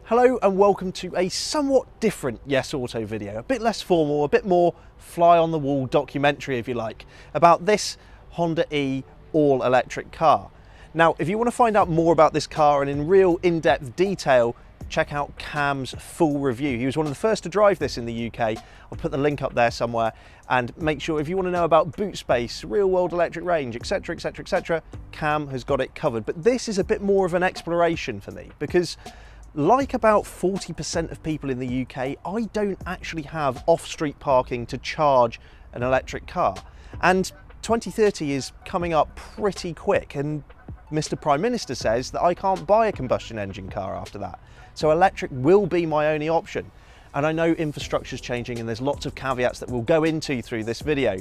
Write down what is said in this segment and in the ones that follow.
Hello and welcome to a somewhat different YesAuto video, a bit less formal, a bit more fly on the wall documentary if you like, about this Honda E all-electric car. Now if you want to find out more about this car and in real in-depth detail, check out Cam's full review. He was one of the first to drive this in the UK. I'll put the link up there somewhere, and make sure if you want to know about boot space, real world electric range, etc, etc, etc, Cam has got it covered. But this is a bit more of an exploration for me because like about 40% of people in the UK, I don't actually have off-street parking to charge an electric car. And 2030 is coming up pretty quick, and Mr. Prime Minister says that I can't buy a combustion engine car after that. So electric will be my only option. And I know infrastructure's changing and there's lots of caveats that we'll go into through this video.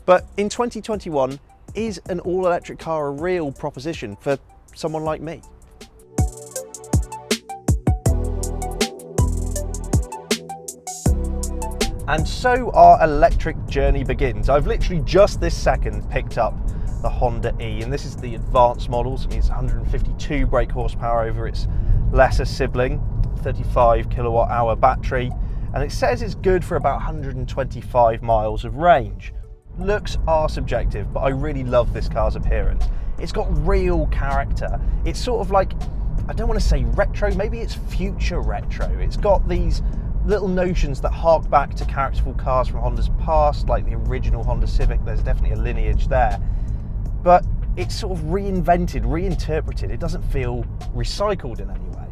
But in 2021, is an all-electric car a real proposition for someone like me? And so our electric journey begins. I've literally just this second picked up the Honda E, and this is the advanced model, so it's 152 brake horsepower over its lesser sibling, 35 kilowatt hour battery, and it says it's good for about 125 miles of range. Looks are subjective, but I really love this car's appearance. It's got real character. It's sort of like, I don't want to say retro, maybe it's future retro. It's got these little notions that hark back to characterful cars from Honda's past, like the original Honda Civic. There's definitely a lineage there, but it's sort of reinvented, reinterpreted. It doesn't feel recycled in any way.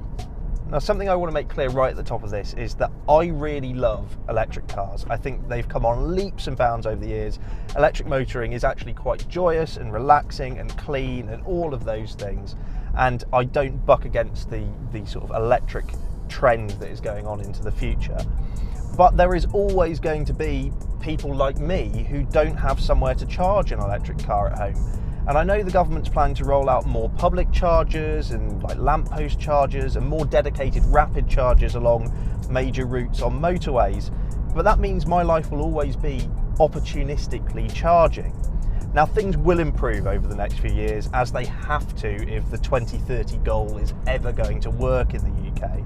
Now, something I want to make clear right at the top of this is that I really love electric cars. I think they've come on leaps and bounds over the years. Electric motoring is actually quite joyous and relaxing and clean and all of those things, and I don't buck against the sort of electric trend that is going on into the future. But there is always going to be people like me who don't have somewhere to charge an electric car at home. And I know the government's planning to roll out more public chargers and like lamppost chargers and more dedicated rapid chargers along major routes on motorways, but that means my life will always be opportunistically charging. Now, things will improve over the next few years, as they have to if the 2030 goal is ever going to work in the UK.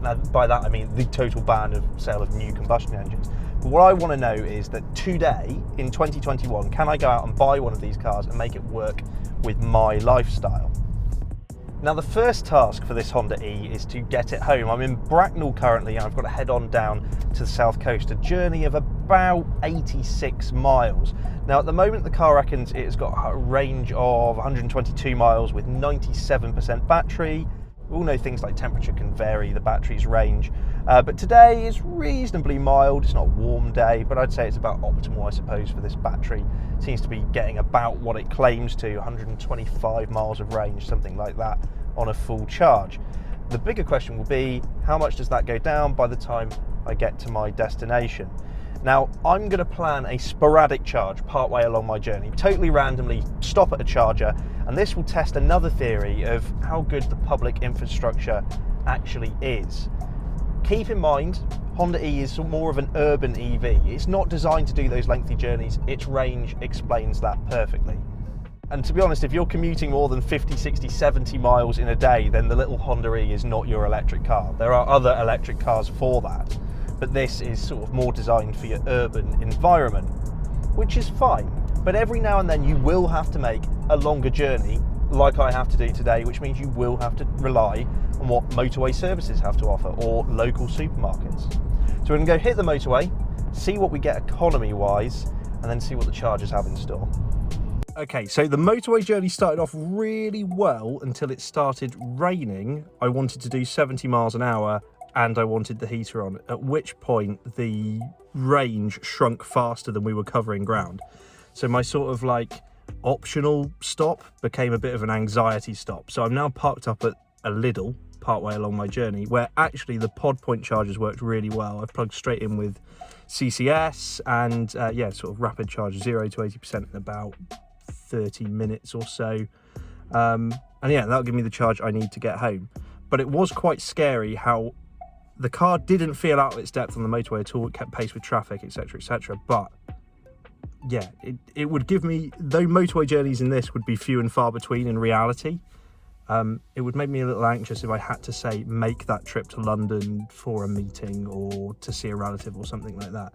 Now, by that I mean the total ban of sale of new combustion engines. But what I want to know is that today, in 2021, can I go out and buy one of these cars and make it work with my lifestyle? Now, the first task for this Honda E is to get it home. I'm in Bracknell currently, and I've got to head on down to the south coast, a journey of about 86 miles. Now, at the moment, the car reckons it's got a range of 122 miles with 97% battery. We all know things like temperature can vary the battery's range, but today is reasonably mild. It's not a warm day, but I'd say it's about optimal, I suppose, for this battery. It seems to be getting about what it claims to, 125 miles of range, something like that, on a full charge. The bigger question will be, how much does that go down by the time I get to my destination? Now, I'm going to plan a sporadic charge partway along my journey, totally randomly stop at a charger, and this will test another theory of how good the public infrastructure actually is. Keep in mind, Honda E is more of an urban EV. It's not designed to do those lengthy journeys. Its range explains that perfectly. And to be honest, if you're commuting more than 50, 60, 70 miles in a day, then the little Honda E is not your electric car. There are other electric cars for that, but this is sort of more designed for your urban environment, which is fine. But every now and then you will have to make a longer journey, like I have to do today, which means you will have to rely on what motorway services have to offer or local supermarkets. So we're going to go hit the motorway, see what we get economy-wise, and then see what the chargers have in store. Okay, so the motorway journey started off really well until it started raining. I wanted to do 70 miles an hour and I wanted the heater on, at which point the range shrunk faster than we were covering ground. So my sort of like optional stop became a bit of an anxiety stop. So I'm now parked up at a Lidl partway along my journey, where actually the pod point chargers worked really well. I've plugged straight in with CCS and yeah, sort of rapid charge, 0 to 80% in about 30 minutes or so. And yeah, that'll give me the charge I need to get home. But it was quite scary how the car didn't feel out of its depth on the motorway at all. It kept pace with traffic, etc, etc. But yeah, it would give me, though motorway journeys in this would be few and far between in reality, It would make me a little anxious if I had to say make that trip to London for a meeting or to see a relative or something like that.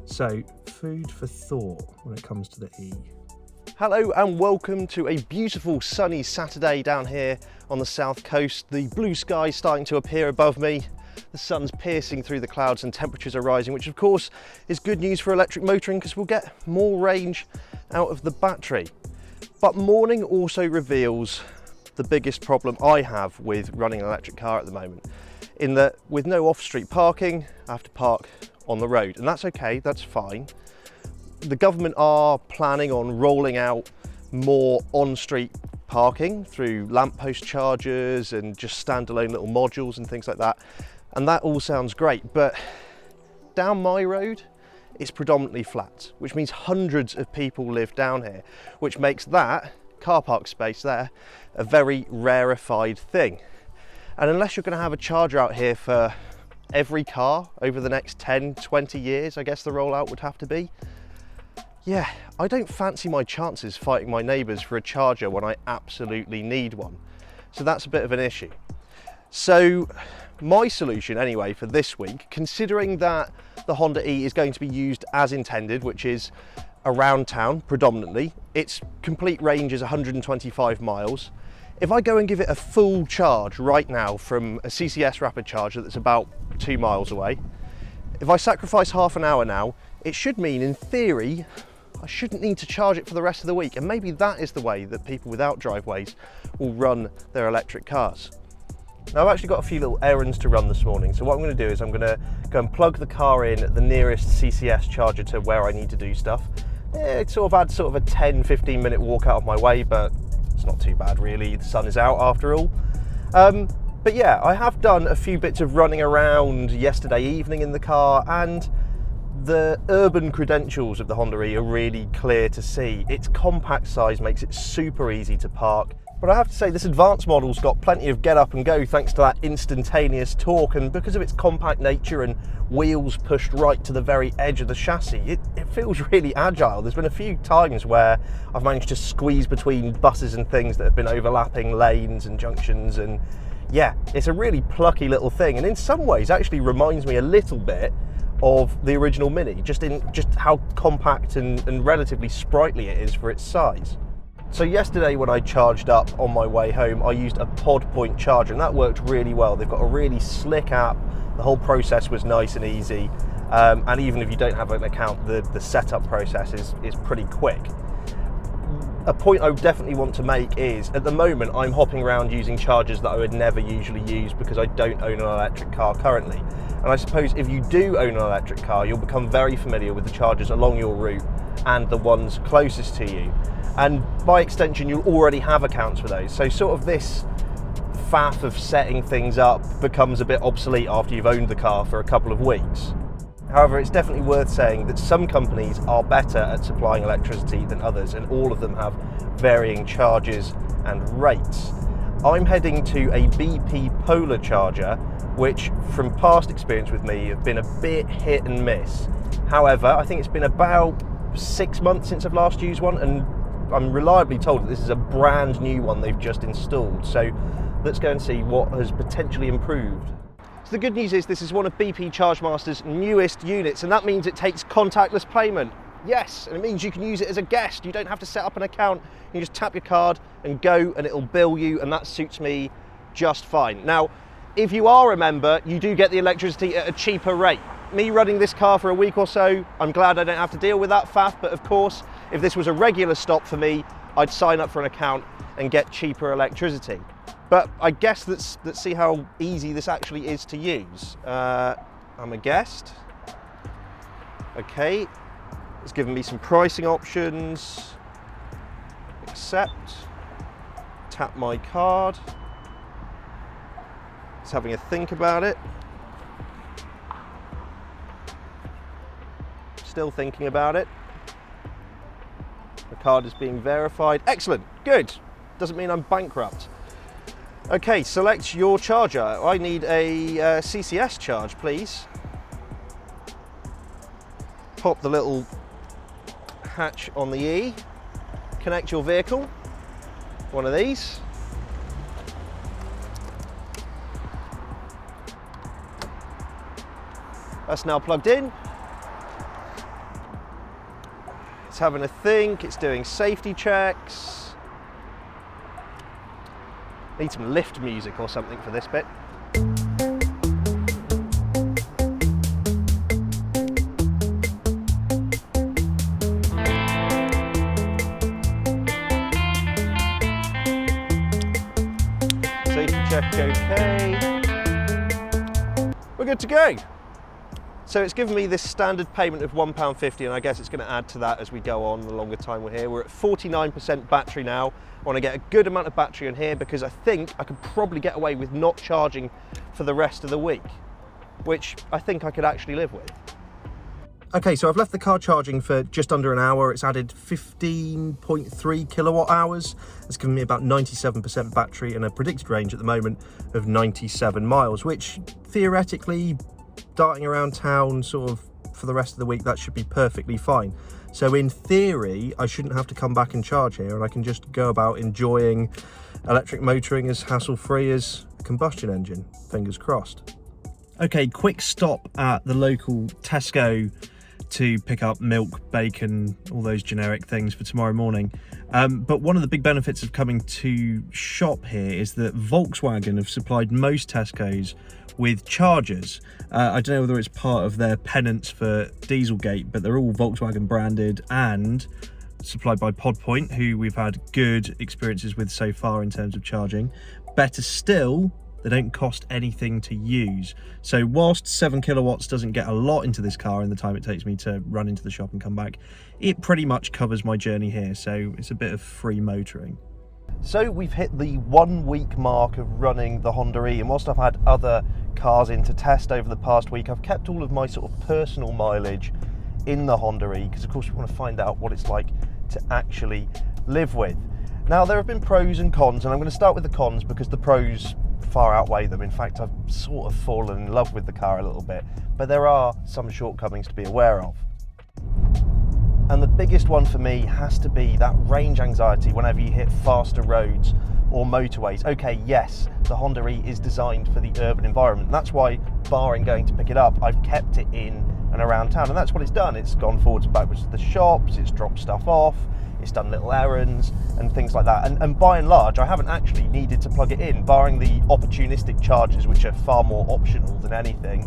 So food for thought when it comes to the E. Hello and welcome to a beautiful sunny Saturday down here on the south coast. The blue sky is starting to appear above me. The sun's piercing through the clouds and temperatures are rising, which of course is good news for electric motoring because we'll get more range out of the battery. But morning also reveals the biggest problem I have with running an electric car at the moment, in that with no off-street parking, I have to park on the road, and that's okay, that's fine. The government are planning on rolling out more on-street parking through lamppost chargers and just standalone little modules and things like that, and that all sounds great, but down my road it's predominantly flat, which means hundreds of people live down here, which makes that car park space there a very rarefied thing. And unless you're going to have a charger out here for every car over the next 10-20 years, I guess the rollout would have to be, yeah, I don't fancy my chances fighting my neighbours for a charger when I absolutely need one. So that's a bit of an issue. So my solution anyway for this week, considering that the Honda E is going to be used as intended, which is around town predominantly, its complete range is 125 miles. If I go and give it a full charge right now from a CCS rapid charger that's about 2 miles away, if I sacrifice half an hour now, it should mean in theory I shouldn't need to charge it for the rest of the week, and maybe that is the way that people without driveways will run their electric cars. Now, I've actually got a few little errands to run this morning, so what I'm going to do is I'm going to go and plug the car in at the nearest CCS charger to where I need to do stuff. It sort of adds sort of a 10-15 minute walk out of my way, but it's not too bad really, the sun is out after all. But yeah, I have done a few bits of running around yesterday evening in the car, and the urban credentials of the Honda E are really clear to see. Its compact size makes it super easy to park. But I have to say, this advanced model's got plenty of get up and go thanks to that instantaneous torque, and because of its compact nature and wheels pushed right to the very edge of the chassis, it feels really agile. There's been a few times where I've managed to squeeze between buses and things that have been overlapping lanes and junctions, and yeah, it's a really plucky little thing, and in some ways actually reminds me a little bit of the original Mini, just how compact and relatively sprightly it is for its size. So yesterday when I charged up on my way home, I used a pod point charger, and that worked really well. They've got a really slick app. The whole process was nice and easy. And even if you don't have an account, the setup process is pretty quick. A point I definitely want to make is, at the moment, I'm hopping around using chargers that I would never usually use because I don't own an electric car currently. And I suppose if you do own an electric car, you'll become very familiar with the chargers along your route and the ones closest to you. And by extension, you'll already have accounts for those. So sort of this faff of setting things up becomes a bit obsolete after you've owned the car for a couple of weeks. However, it's definitely worth saying that some companies are better at supplying electricity than others, and all of them have varying charges and rates. I'm heading to a BP Polar charger, which from past experience with me have been a bit hit and miss. However, I think it's been about 6 months since I've last used one, and I'm reliably told that this is a brand new one they've just installed. So let's go and see what has potentially improved. So the good news is this is one of BP ChargeMaster's newest units, and that means it takes contactless payment. Yes, and it means you can use it as a guest. You don't have to set up an account. You just tap your card and go, and it'll bill you, and that suits me just fine. Now, if you are a member, you do get the electricity at a cheaper rate. Me running this car for a week or so, I'm glad I don't have to deal with that faff, but of course, if this was a regular stop for me, I'd sign up for an account and get cheaper electricity. But I guess let's see how easy this actually is to use. I'm a guest. Okay, it's given me some pricing options. Accept, tap my card. It's having a think about it. Still thinking about it. The card is being verified. Excellent, good. Doesn't mean I'm bankrupt. Okay, select your charger. I need a CCS charge, please. Pop the little hatch on the E. Connect your vehicle. One of these. That's now plugged in. It's having a think, it's doing safety checks. Need some lift music or something for this bit. Safety check okay. We're good to go. So it's given me this standard payment of £1.50, and I guess it's going to add to that as we go on the longer time we're here. We're at 49% battery now. I want to get a good amount of battery in here because I think I could probably get away with not charging for the rest of the week, which I think I could actually live with. Okay, so I've left the car charging for just under an hour. It's added 15.3 kilowatt hours. It's given me about 97% battery and a predicted range at the moment of 97 miles, which theoretically, darting around town sort of for the rest of the week, that should be perfectly fine. So in theory, I shouldn't have to come back and charge here, and I can just go about enjoying electric motoring as hassle-free as a combustion engine. Fingers crossed. Okay, quick stop at the local Tesco to pick up milk, bacon, all those generic things for tomorrow morning. But one of the big benefits of coming to shop here is that Volkswagen have supplied most Tesco's with chargers. I don't know whether it's part of their penance for Dieselgate, but they're all Volkswagen branded and supplied by PodPoint, who we've had good experiences with so far in terms of charging. Better still, they don't cost anything to use. So whilst 7 kilowatts doesn't get a lot into this car in the time it takes me to run into the shop and come back, it pretty much covers my journey here, so it's a bit of free motoring. So we've hit the 1 week mark of running the Honda E, and whilst I've had other cars in to test over the past week, I've kept all of my sort of personal mileage in the Honda E, because of course we want to find out what it's like to actually live with. Now, there have been pros and cons, and I'm going to start with the cons because the pros far outweigh them. In fact, I've sort of fallen in love with the car a little bit, but there are some shortcomings to be aware of. And the biggest one for me has to be that range anxiety whenever you hit faster roads or motorways. Okay, yes, the Honda E is designed for the urban environment. That's why, barring going to pick it up, I've kept it in and around town, and that's what it's done. It's gone forwards and backwards to the shops, it's dropped stuff off, it's done little errands and things like that. And by and large, I haven't actually needed to plug it in, barring the opportunistic charges, which are far more optional than anything.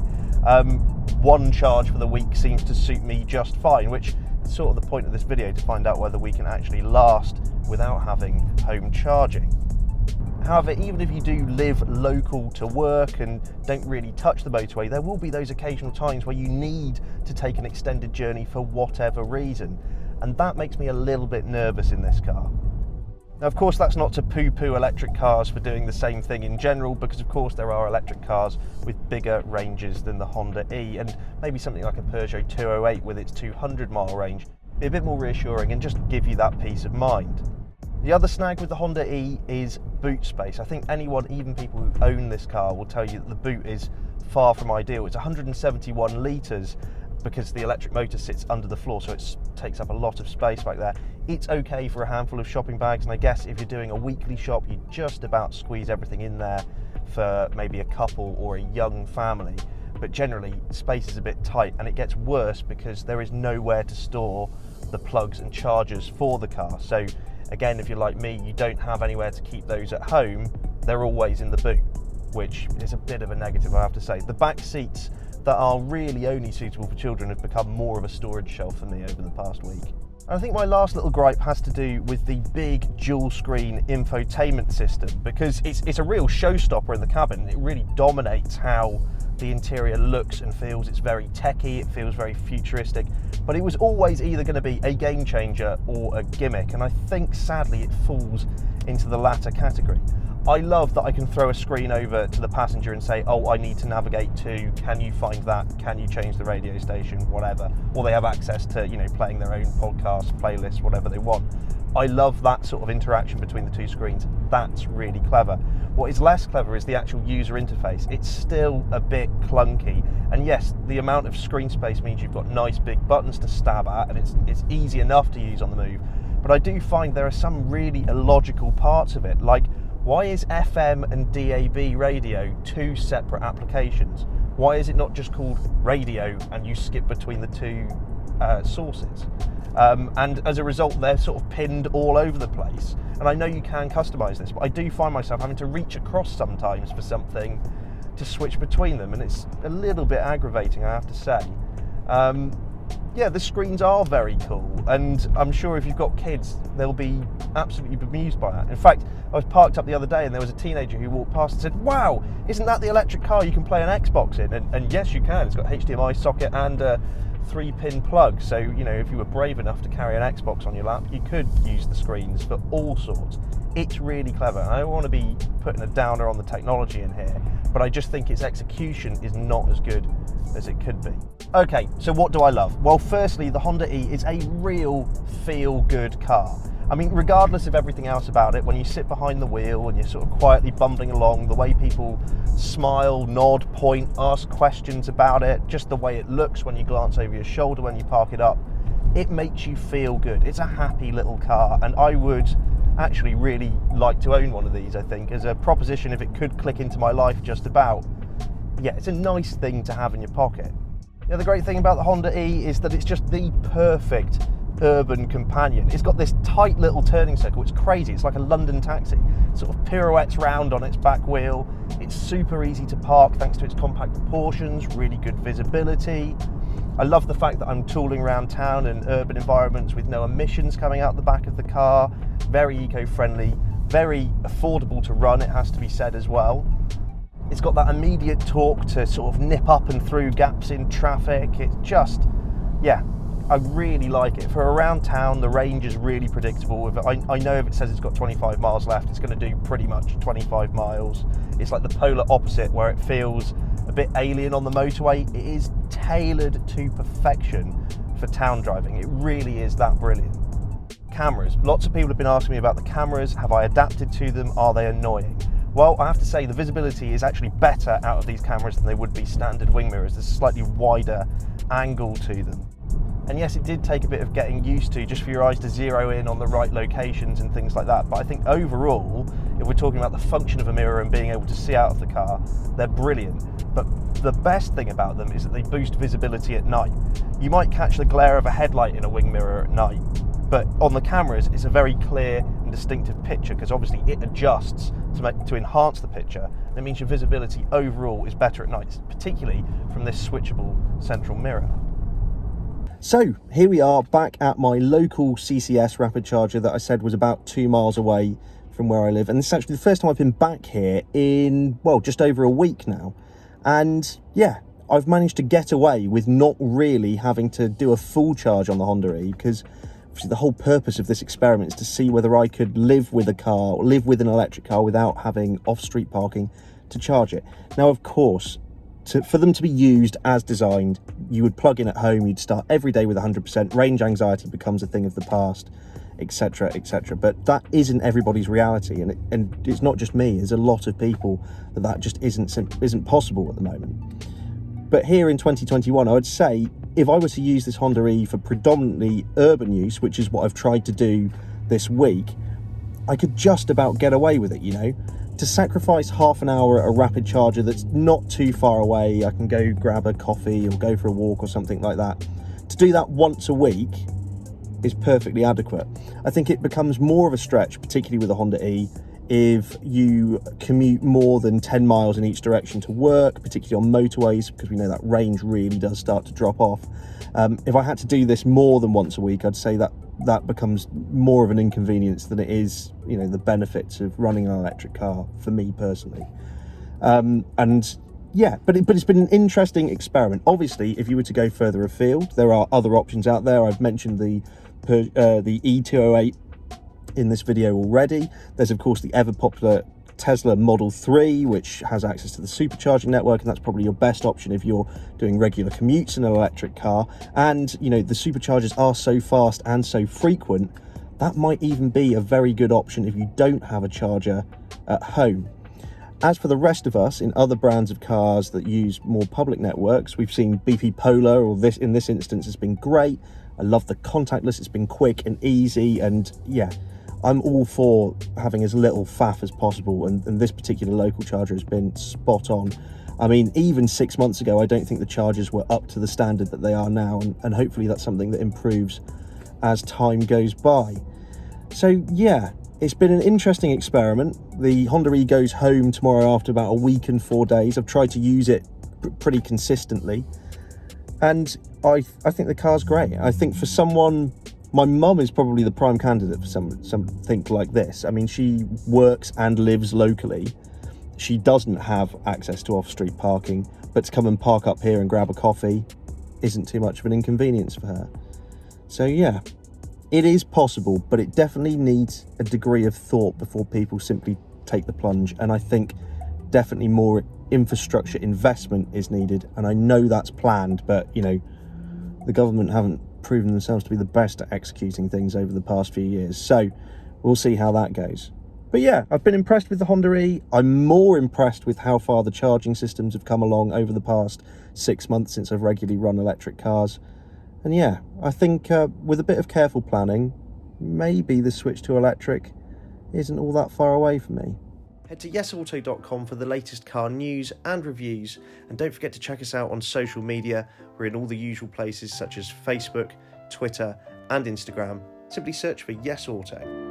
One charge for the week seems to suit me just fine, which is sort of the point of this video, to find out whether we can actually last without having home charging. However, even if you do live local to work and don't really touch the motorway, there will be those occasional times where you need to take an extended journey for whatever reason. And that makes me a little bit nervous in this car. Now, of course, that's not to poo-poo electric cars for doing the same thing in general, because of course there are electric cars with bigger ranges than the Honda E, and maybe something like a Peugeot 208 with its 200-mile range be a bit more reassuring and just give you that peace of mind. The other snag with the Honda E is boot space. I think anyone, even people who own this car, will tell you that the boot is far from ideal. It's 171 litres because the electric motor sits under the floor, so it takes up a lot of space back there. It's okay for a handful of shopping bags, and I guess if you're doing a weekly shop, you just about squeeze everything in there for maybe a couple or a young family. But generally, space is a bit tight, and it gets worse because there is nowhere to store the plugs and chargers for the car. So again, if you're like me, you don't have anywhere to keep those at home, they're always in the boot, which is a bit of a negative, I have to say. The back seats that are really only suitable for children have become more of a storage shelf for me over the past week. And I think my last little gripe has to do with the big dual screen infotainment system, because it's a real showstopper in the cabin. It really dominates how the interior looks and feels. It's very techy, it feels very futuristic, but it was always either going to be a game changer or a gimmick, and I think sadly it falls into the latter category. I love that I can throw a screen over to the passenger and say, oh, I need to navigate to, can you find that? Can you change the radio station? Whatever. Or they have access to, playing their own podcasts, playlists, whatever they want. I love that sort of interaction between the two screens. That's really clever. What is less clever is the actual user interface. It's still a bit clunky. And yes, the amount of screen space means you've got nice big buttons to stab at, and it's easy enough to use on the move. But I do find there are some really illogical parts of it, like, why is FM and DAB radio two separate applications? Why is it not just called radio and you skip between the two sources? And as a result, they're sort of pinned all over the place. And I know you can customize this, but I do find myself having to reach across sometimes for something to switch between them, and it's a little bit aggravating, I have to say. Yeah, the screens are very cool, and I'm sure if you've got kids, they'll be absolutely bemused by that. In fact, I was parked up the other day and there was a teenager who walked past and said, "Wow, isn't that the electric car you can play an Xbox in?" And yes, you can. It's got HDMI socket and a 3-pin plug, so you know, if you were brave enough to carry an Xbox on your lap, you could use the screens for all sorts. It's really clever. I don't want to be putting a downer on the technology in here, but I just think its execution is not as good as it could be. Okay, so what do I love? Well, firstly, the Honda E is a real feel-good car. I mean, regardless of everything else about it, when you sit behind the wheel and you're sort of quietly bumbling along, the way people smile, nod, point, ask questions about it, just the way it looks when you glance over your shoulder when you park it up, it makes you feel good. It's a happy little car, and I would actually really like to own one of these, I think, as a proposition if it could click into my life just about. Yeah, it's a nice thing to have in your pocket. The other great thing about the Honda E is that it's just the perfect urban companion. It's got this tight little turning circle. It's crazy. It's like a London taxi. It sort of pirouettes round on its back wheel. It's super easy to park thanks to its compact proportions, really good visibility. I love the fact that I'm tooling around town and urban environments with no emissions coming out the back of the car. Very eco-friendly, very affordable to run, it has to be said as well. It's got that immediate torque to sort of nip up and through gaps in traffic. It's just, yeah, I really like it. For around town, the range is really predictable. I know if it says it's got 25 miles left, it's going to do pretty much 25 miles. It's like the polar opposite, where it feels a bit alien on the motorway. It is tailored to perfection for town driving. It really is that brilliant. Cameras. Lots of people have been asking me about the cameras. Have I adapted to them? Are they annoying? Well, I have to say the visibility is actually better out of these cameras than they would be standard wing mirrors. There's a slightly wider angle to them. And yes, it did take a bit of getting used to just for your eyes to zero in on the right locations and things like that. But I think overall, if we're talking about the function of a mirror and being able to see out of the car, they're brilliant. But the best thing about them is that they boost visibility at night. You might catch the glare of a headlight in a wing mirror at night, but on the cameras, it's a very clear and distinctive picture because obviously it adjusts to enhance the picture. And it means your visibility overall is better at night, particularly from this switchable central mirror. So here we are back at my local CCS rapid charger that I said was about 2 miles away from where I live. And this is actually the first time I've been back here in, well, just over a week now. And yeah, I've managed to get away with not really having to do a full charge on the Honda E, because the whole purpose of this experiment is to see whether I could live with a car, live with an electric car without having off-street parking to charge it. Now, of course, for them to be used as designed, you would plug in at home, you'd start every day with 100%, range anxiety becomes a thing of the past, etc, etc. But that isn't everybody's reality, and it's not just me. There's a lot of people that just isn't possible at the moment. But here in 2021, I would say if I were to use this Honda E for predominantly urban use, which is what I've tried to do this week, I could just about get away with it, you know. To sacrifice half an hour at a rapid charger that's not too far away, I can go grab a coffee or go for a walk or something like that. To do that once a week is perfectly adequate. I think it becomes more of a stretch, particularly with a Honda E, if you commute more than 10 miles in each direction to work, particularly on motorways, because we know that range really does start to drop off. If I had to do this more than once a week, I'd say that becomes more of an inconvenience than it is, you know, the benefits of running an electric car for me personally. And yeah, but it's been an interesting experiment. Obviously, if you were to go further afield, there are other options out there. I've mentioned the E208 in this video already. There's of course the ever popular Tesla Model 3, which has access to the supercharging network, and that's probably your best option if you're doing regular commutes in an electric car. And you know, the superchargers are so fast and so frequent, that might even be a very good option if you don't have a charger at home. As for the rest of us in other brands of cars that use more public networks, we've seen BP Polar, or this in this instance has been great. I love the contactless, it's been quick and easy, and yeah, I'm all for having as little faff as possible, and this particular local charger has been spot on. I mean, even 6 months ago, I don't think the chargers were up to the standard that they are now, and hopefully that's something that improves as time goes by. So yeah, it's been an interesting experiment. The Honda E goes home tomorrow after about a week and 4 days. I've tried to use it pretty consistently, and I think the car's great. I think for someone, my mum is probably the prime candidate for something like this. I mean, she works and lives locally. She doesn't have access to off-street parking, but to come and park up here and grab a coffee isn't too much of an inconvenience for her. So yeah, it is possible, but it definitely needs a degree of thought before people simply take the plunge. And I think definitely more infrastructure investment is needed. And I know that's planned, but you know, the government haven't proven themselves to be the best at executing things over the past few years. So we'll see how that goes. But yeah, I've been impressed with the Honda E. I'm more impressed with how far the charging systems have come along over the past 6 months since I've regularly run electric cars. And yeah, I think with a bit of careful planning, maybe the switch to electric isn't all that far away for me. Head to YesAuto.com for the latest car news and reviews, and don't forget to check us out on social media. We're in all the usual places such as Facebook, Twitter and Instagram. Simply search for YesAuto.